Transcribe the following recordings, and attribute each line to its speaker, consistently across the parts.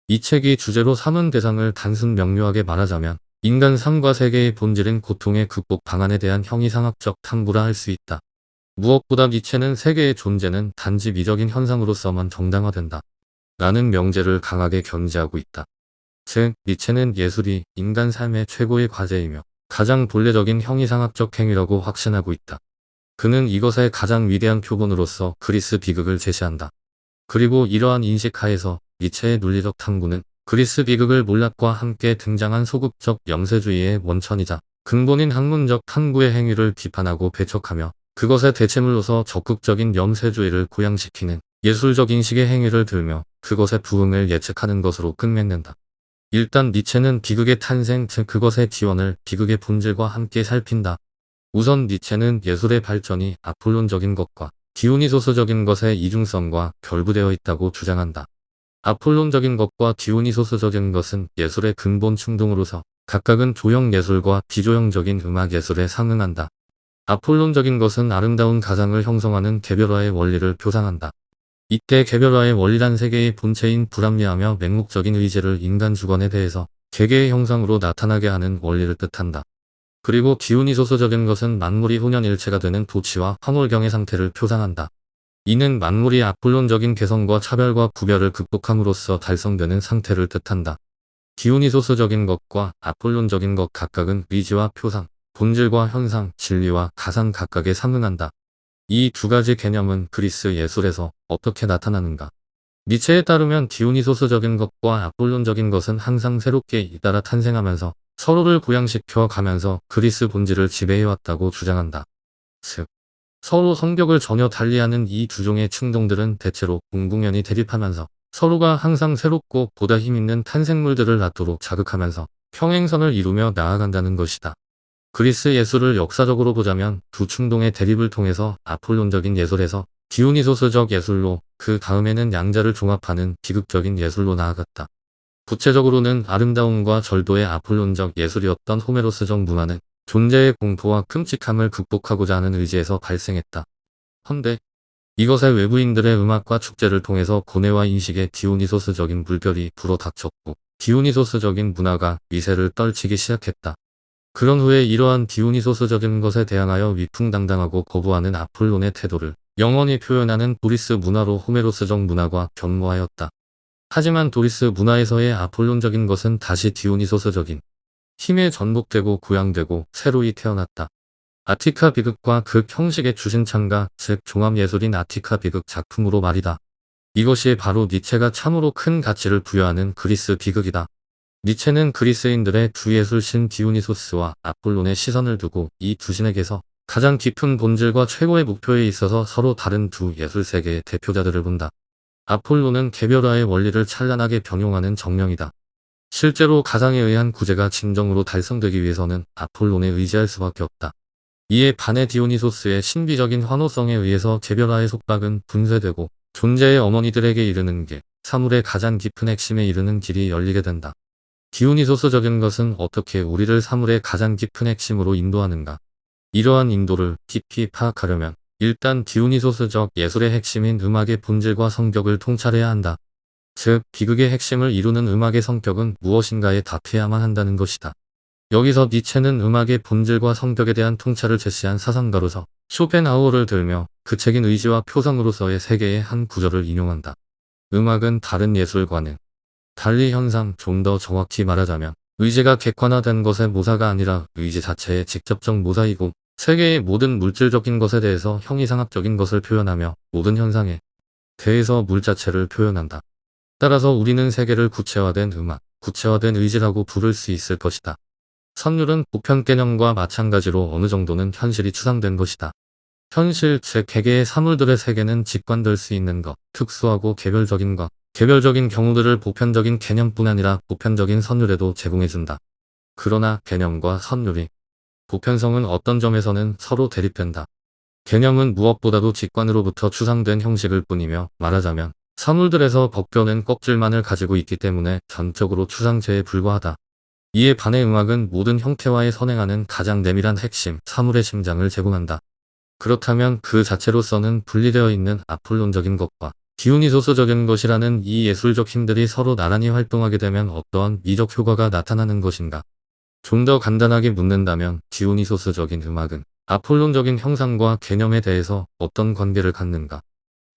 Speaker 1: 이 책이 주제로 삼은 대상을 단순 명료하게 말하자면 인간 삶과 세계의 본질인 고통의 극복 방안에 대한 형이상학적 탐구라 할 수 있다. 무엇보다 니체는 세계의 존재는 단지 미적인 현상으로서만 정당화된다 라는 명제를 강하게 견지하고 있다. 즉, 니체는 예술이 인간 삶의 최고의 과제이며 가장 본래적인 형이상학적 행위라고 확신하고 있다. 그는 이것의 가장 위대한 표본으로서 그리스 비극을 제시한다. 그리고 이러한 인식하에서 니체의 논리적 탐구는 그리스 비극을 몰락과 함께 등장한 소극적 영세주의의 원천이자 근본인 학문적 탐구의 행위를 비판하고 배척하며 그것의 대체물로서 적극적인 영세주의를 고양시키는 예술적 인식의 행위를 들며 그것의 부흥을 예측하는 것으로 끝맺는다. 일단 니체는 비극의 탄생, 즉 그것의 기원을 비극의 본질과 함께 살핀다. 우선 니체는 예술의 발전이 아폴론적인 것과 디오니소스적인 것의 이중성과 결부되어 있다고 주장한다. 아폴론적인 것과 디오니소스적인 것은 예술의 근본 충동으로서 각각은 조형 예술과 비조형적인 음악 예술에 상응한다. 아폴론적인 것은 아름다운 가상을 형성하는 개별화의 원리를 표상한다. 이때 개별화의 원리란 세계의 본체인 불합리하며 맹목적인 의지를 인간 주관에 대해서 개개의 형상으로 나타나게 하는 원리를 뜻한다. 그리고 디오니소스적인 것은 만물이 혼연일체가 되는 도치와 황홀경의 상태를 표상한다. 이는 만물이 아폴론적인 개성과 차별과 구별을 극복함으로써 달성되는 상태를 뜻한다. 디오니소스적인 것과 아폴론적인 것 각각은 의지와 표상, 본질과 현상, 진리와 가상 각각에 상응한다. 이 두 가지 개념은 그리스 예술에서 어떻게 나타나는가? 니체에 따르면 디오니소스적인 것과 아폴론적인 것은 항상 새롭게 잇따라 탄생하면서 서로를 고양시켜 가면서 그리스 본질을 지배해왔다고 주장한다. 즉, 서로 성격을 전혀 달리하는 이 두 종의 충동들은 대체로 공공연히 대립하면서 서로가 항상 새롭고 보다 힘있는 탄생물들을 낳도록 자극하면서 평행선을 이루며 나아간다는 것이다. 그리스 예술을 역사적으로 보자면 두 충동의 대립을 통해서 아폴론적인 예술에서 디오니소스적 예술로, 그 다음에는 양자를 종합하는 비극적인 예술로 나아갔다. 구체적으로는 아름다움과 절도의 아폴론적 예술이었던 호메로스적 문화는 존재의 공포와 끔찍함을 극복하고자 하는 의지에서 발생했다. 헌데 이것의 외부인들의 음악과 축제를 통해서 고뇌와 인식의 디오니소스적인 물결이 불어닥쳤고 디오니소스적인 문화가 위세를 떨치기 시작했다. 그런 후에 이러한 디오니소스적인 것에 대항하여 위풍당당하고 거부하는 아폴론의 태도를 영원히 표현하는 도리스 문화로 호메로스적 문화가 변모하였다. 하지만 도리스 문화에서의 아폴론적인 것은 다시 디오니소스적인 힘에 전복되고 구양되고 새로이 태어났다. 아티카 비극과 극 형식의 주신창가, 즉 종합예술인 아티카 비극 작품으로 말이다. 이것이 바로 니체가 참으로 큰 가치를 부여하는 그리스 비극이다. 니체는 그리스인들의 주예술신 디오니소스와 아폴론의 시선을 두고 이 두 신에게서 가장 깊은 본질과 최고의 목표에 있어서 서로 다른 두 예술세계의 대표자들을 본다. 아폴론은 개별화의 원리를 찬란하게 변용하는 정령이다. 실제로 가상에 의한 구제가 진정으로 달성되기 위해서는 아폴론에 의지할 수밖에 없다. 이에 반해 디오니소스의 신비적인 환호성에 의해서 개별화의 속박은 분쇄되고 존재의 어머니들에게 이르는 길, 사물의 가장 깊은 핵심에 이르는 길이 열리게 된다. 디오니소스적인 것은 어떻게 우리를 사물의 가장 깊은 핵심으로 인도하는가? 이러한 인도를 깊이 파악하려면 일단 디오니소스적 예술의 핵심인 음악의 본질과 성격을 통찰해야 한다. 즉, 비극의 핵심을 이루는 음악의 성격은 무엇인가에 답해야만 한다는 것이다. 여기서 니체는 음악의 본질과 성격에 대한 통찰을 제시한 사상가로서 쇼펜하우어를 들며 그 책인 의지와 표상으로서의 세계의 한 구절을 인용한다. 음악은 다른 예술과는 달리 현상, 좀 더 정확히 말하자면 의지가 객관화된 것의 모사가 아니라 의지 자체의 직접적 모사이고 세계의 모든 물질적인 것에 대해서 형이상학적인 것을 표현하며 모든 현상에 대해서 물 자체를 표현한다. 따라서 우리는 세계를 구체화된 음악, 구체화된 의지라고 부를 수 있을 것이다. 선율은 보편 개념과 마찬가지로 어느 정도는 현실이 추상된 것이다. 현실, 즉 개개의 사물들의 세계는 직관될 수 있는 것, 특수하고 개별적인 것, 개별적인 경우들을 보편적인 개념뿐 아니라 보편적인 선율에도 제공해준다. 그러나 개념과 선율이 보편성은 어떤 점에서는 서로 대립된다. 개념은 무엇보다도 직관으로부터 추상된 형식일 뿐이며 말하자면 사물들에서 벗겨낸 껍질만을 가지고 있기 때문에 전적으로 추상체에 불과하다. 이에 반해 음악은 모든 형태와의 선행하는 가장 내밀한 핵심, 사물의 심장을 제공한다. 그렇다면 그 자체로서는 분리되어 있는 아폴론적인 것과 디오니소스적인 것이라는 이 예술적 힘들이 서로 나란히 활동하게 되면 어떠한 미적 효과가 나타나는 것인가? 좀 더 간단하게 묻는다면 디오니소스적인 음악은 아폴론적인 형상과 개념에 대해서 어떤 관계를 갖는가?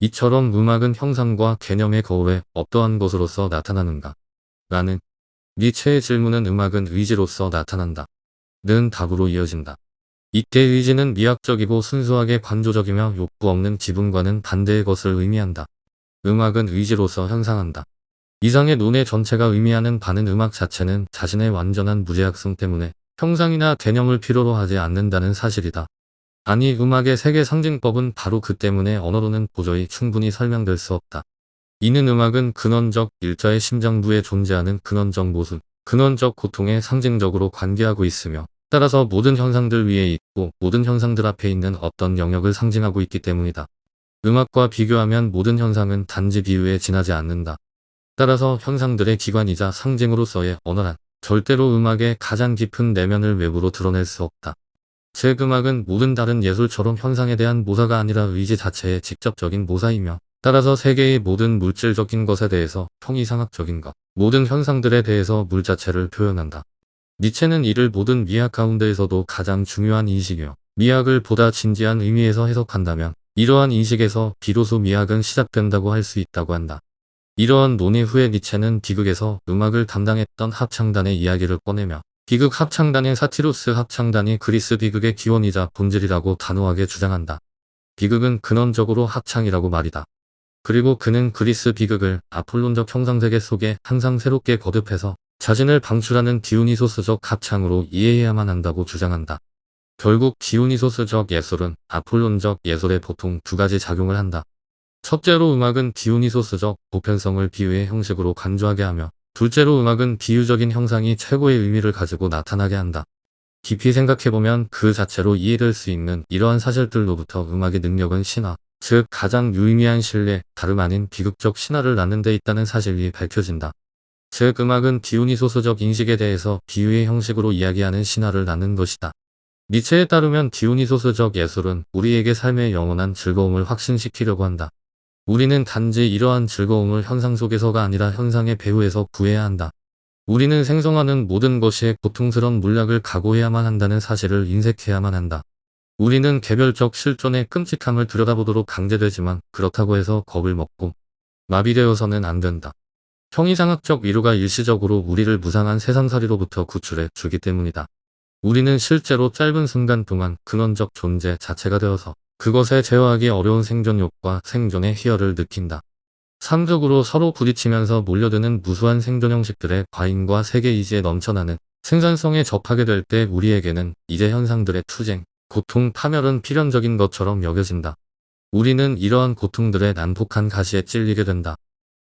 Speaker 1: 이처럼 음악은 형상과 개념의 거울에 어떠한 것으로서 나타나는가? 라는 니체의 질문은 음악은 의지로서 나타난다. 는 답으로 이어진다. 이때 의지는 미학적이고 순수하게 관조적이며 욕구 없는 지분과는 반대의 것을 의미한다. 음악은 의지로서 현상한다. 이상의 논의 전체가 의미하는 바는 음악 자체는 자신의 완전한 무제약성 때문에 형상이나 개념을 필요로 하지 않는다는 사실이다. 아니, 음악의 세계 상징법은 바로 그 때문에 언어로는 도저히 충분히 설명될 수 없다. 이는 음악은 근원적 일자의 심장부에 존재하는 근원적 모순, 근원적 고통에 상징적으로 관계하고 있으며 따라서 모든 현상들 위에 있고 모든 현상들 앞에 있는 어떤 영역을 상징하고 있기 때문이다. 음악과 비교하면 모든 현상은 단지 비유에 지나지 않는다. 따라서 현상들의 기관이자 상징으로서의 언어란 절대로 음악의 가장 깊은 내면을 외부로 드러낼 수 없다. 즉 음악은 모든 다른 예술처럼 현상에 대한 모사가 아니라 의지 자체의 직접적인 모사이며 따라서 세계의 모든 물질적인 것에 대해서 형이상학적인 것, 모든 현상들에 대해서 물 자체를 표현한다. 니체는 이를 모든 미학 가운데에서도 가장 중요한 인식이요. 미학을 보다 진지한 의미에서 해석한다면 이러한 인식에서 비로소 미학은 시작된다고 할 수 있다고 한다. 이러한 논의 후에 니체는 비극에서 음악을 담당했던 합창단의 이야기를 꺼내며 비극 합창단인 사티루스 합창단이 그리스 비극의 기원이자 본질이라고 단호하게 주장한다. 비극은 근원적으로 합창이라고 말이다. 그리고 그는 그리스 비극을 아폴론적 형상세계 속에 항상 새롭게 거듭해서 자신을 방출하는 디오니소스적 합창으로 이해해야만 한다고 주장한다. 결국 디오니소스적 예술은 아폴론적 예술에 보통 두 가지 작용을 한다. 첫째로 음악은 디오니소스적 보편성을 비유의 형식으로 간주하게 하며 둘째로 음악은 비유적인 형상이 최고의 의미를 가지고 나타나게 한다. 깊이 생각해보면 그 자체로 이해될 수 있는 이러한 사실들로부터 음악의 능력은 신화, 즉 가장 유의미한 신뢰, 다름 아닌 비극적 신화를 낳는 데 있다는 사실이 밝혀진다. 즉 음악은 디오니소스적 인식에 대해서 비유의 형식으로 이야기하는 신화를 낳는 것이다. 니체에 따르면 디오니소스적 예술은 우리에게 삶의 영원한 즐거움을 확신시키려고 한다. 우리는 단지 이러한 즐거움을 현상 속에서가 아니라 현상의 배후에서 구해야 한다. 우리는 생성하는 모든 것이 고통스러운 물약을 각오해야만 한다는 사실을 인색해야만 한다. 우리는 개별적 실존의 끔찍함을 들여다보도록 강제되지만 그렇다고 해서 겁을 먹고 마비되어서는 안 된다. 형이상학적 위로가 일시적으로 우리를 무상한 세상살이로부터 구출해 주기 때문이다. 우리는 실제로 짧은 순간 동안 근원적 존재 자체가 되어서 그것에 제어하기 어려운 생존욕과 생존의 희열을 느낀다. 삶속으로 서로 부딪히면서 몰려드는 무수한 생존 형식들의 과잉과 세계의지에 넘쳐나는 생산성에 접하게 될 때 우리에게는 이제 현상들의 투쟁, 고통, 파멸은 필연적인 것처럼 여겨진다. 우리는 이러한 고통들의 난폭한 가시에 찔리게 된다.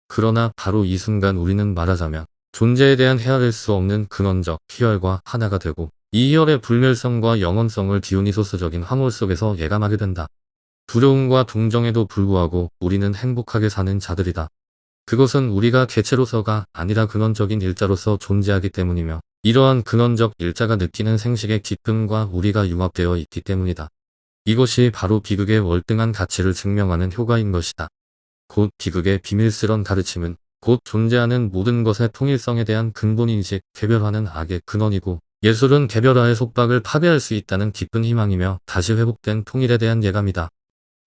Speaker 1: 그러나 바로 이 순간 우리는 말하자면 존재에 대한 헤아릴 수 없는 근원적 희열과 하나가 되고 이 희열의 불멸성과 영원성을 디오니소스적인 황홀 속에서 예감하게 된다. 두려움과 동정에도 불구하고 우리는 행복하게 사는 자들이다. 그것은 우리가 개체로서가 아니라 근원적인 일자로서 존재하기 때문이며 이러한 근원적 일자가 느끼는 생식의 기쁨과 우리가 융합되어 있기 때문이다. 이것이 바로 비극의 월등한 가치를 증명하는 효과인 것이다. 곧 비극의 비밀스런 가르침은 곧 존재하는 모든 것의 통일성에 대한 근본인식, 개별화는 악의 근원이고 예술은 개별화의 속박을 파괴할 수 있다는 깊은 희망이며 다시 회복된 통일에 대한 예감이다.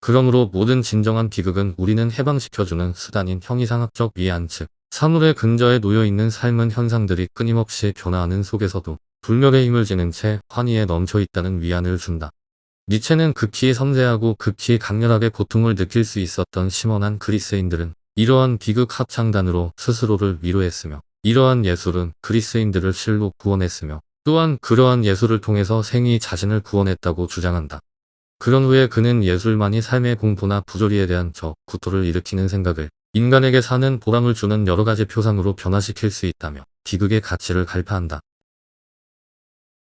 Speaker 1: 그러므로 모든 진정한 비극은 우리는 해방시켜주는 수단인 형이상학적 위안 즉 사물의 근저에 놓여있는 삶은 현상들이 끊임없이 변화하는 속에서도 불멸의 힘을 지닌 채 환희에 넘쳐있다는 위안을 준다. 니체는 극히 섬세하고 극히 강렬하게 고통을 느낄 수 있었던 심원한 그리스인들은 이러한 비극 합창단으로 스스로를 위로했으며 이러한 예술은 그리스인들을 실로 구원했으며 또한 그러한 예술을 통해서 생이 자신을 구원했다고 주장한다. 그런 후에 그는 예술만이 삶의 공포나 부조리에 대한 구토를 일으키는 생각을 인간에게 사는 보람을 주는 여러 가지 표상으로 변화시킬 수 있다며 비극의 가치를 갈파한다.